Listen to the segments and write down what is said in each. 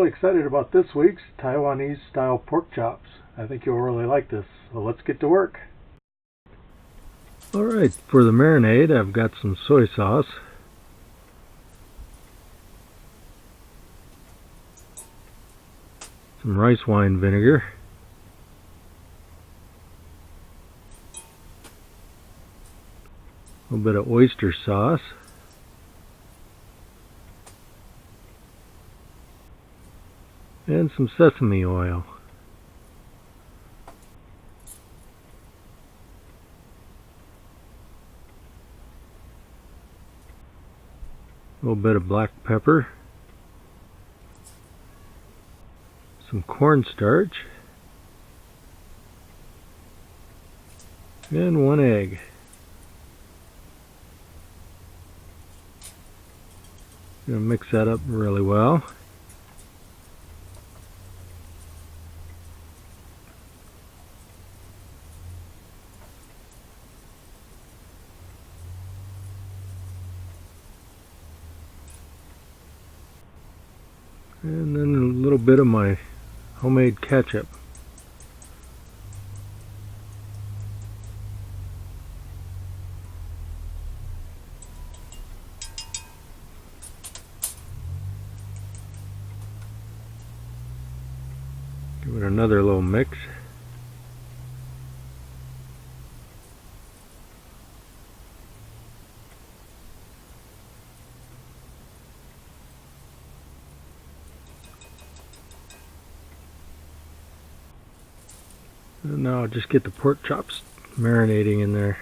really excited about this week's Taiwanese style pork chops. I think you'll really like this, so let's get to work. Alright, for the marinade I've got some soy sauce, some rice wine vinegar, a little bit of oyster sauce, and some sesame oil. A little bit of black pepper, some cornstarch, and 1 egg. Gonna mix that up really well. And then a little bit of my homemade ketchup. Give it another little mix. And now I'll just get the pork chops marinating in there.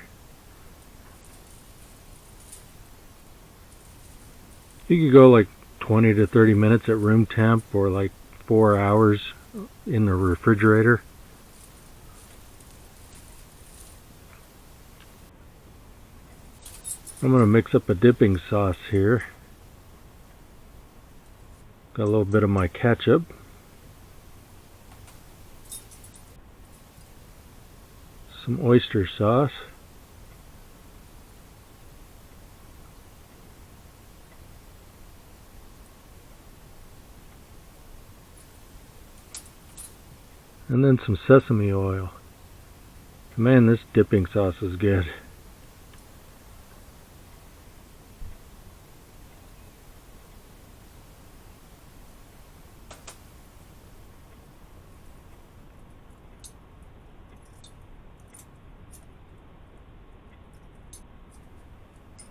You could go like 20 to 30 minutes at room temp, or like 4 hours in the refrigerator. I'm going to mix up a dipping sauce here. Got a little bit of my ketchup, some oyster sauce, and then some sesame oil. Man, this dipping sauce is good.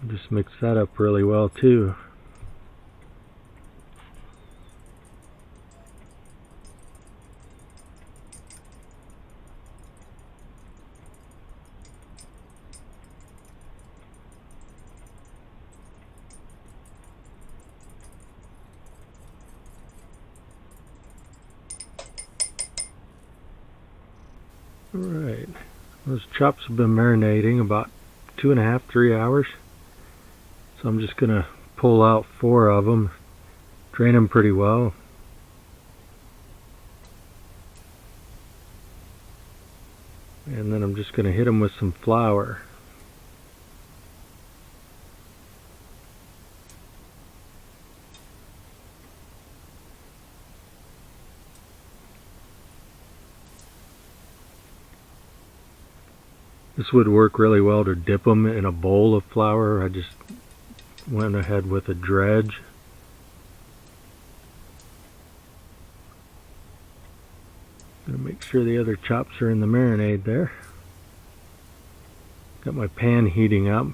Just mix that up really well too. Alright, those chops have been marinating about 2.5 to 3 hours. So I'm just going to pull out 4 of them, drain them pretty well. And then I'm just going to hit them with some flour. This would work really well to dip them in a bowl of flour. I just went ahead with a dredge. Gonna make sure the other chops are in the marinade there. Got my pan heating up.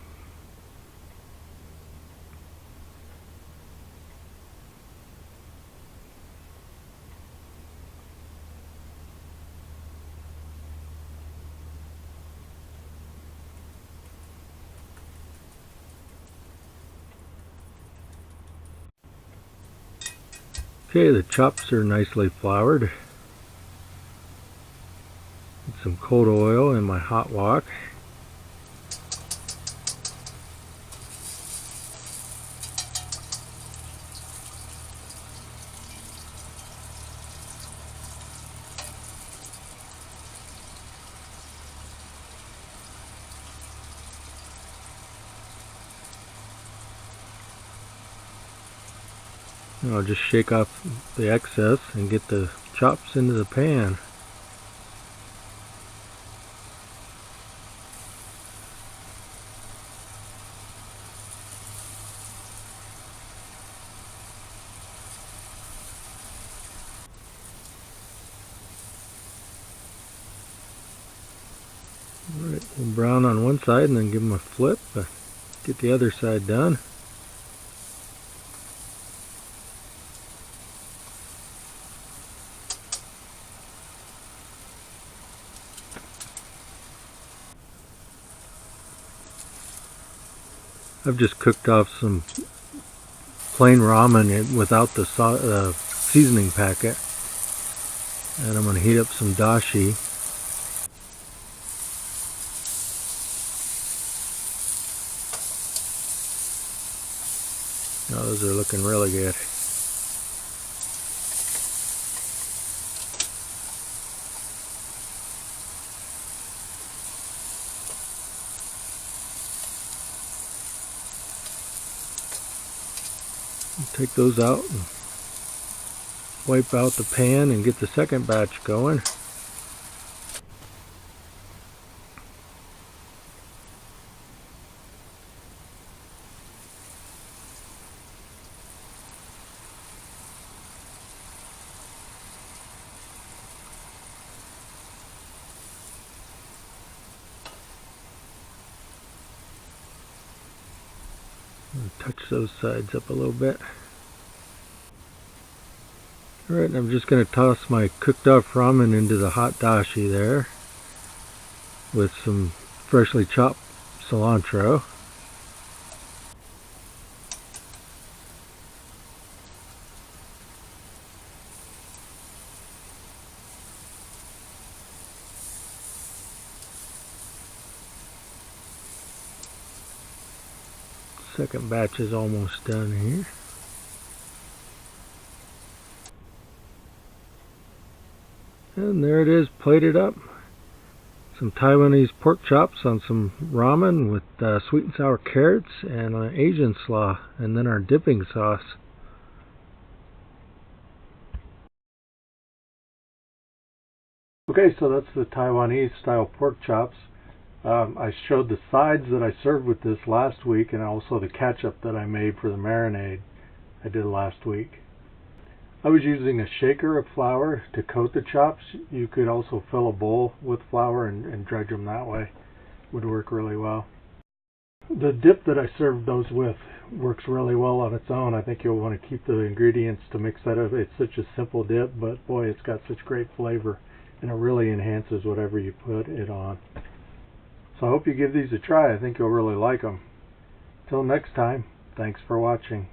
Okay, the chops are nicely floured. Get some cold oil in my hot wok. I'll just shake off the excess and get the chops into the pan. Alright, we'll brown on one side and then give them a flip. Get the other side done. I've just cooked off some plain ramen without the seasoning packet. And I'm going to heat up some dashi. Now those are looking really good. Take those out and wipe out the pan and get the second batch going. Touch those sides up a little bit. Alright, I'm just going to toss my cooked off ramen into the hot dashi there with some freshly chopped cilantro. Second batch is almost done here. And there it is, plated up. Some Taiwanese pork chops on some ramen with sweet and sour carrots and Asian slaw, and then our dipping sauce. Okay, so that's the Taiwanese style pork chops. I showed the sides that I served with this last week, and also the ketchup that I made for the marinade I did last week. I was using a shaker of flour to coat the chops. You could also fill a bowl with flour and dredge them that way. Would work really well. The dip that I served those with works really well on its own. I think you'll want to keep the ingredients to mix that up. It's such a simple dip, but boy, it's got such great flavor, and it really enhances whatever you put it on. So I hope you give these a try. I think you'll really like them. Till next time, thanks for watching.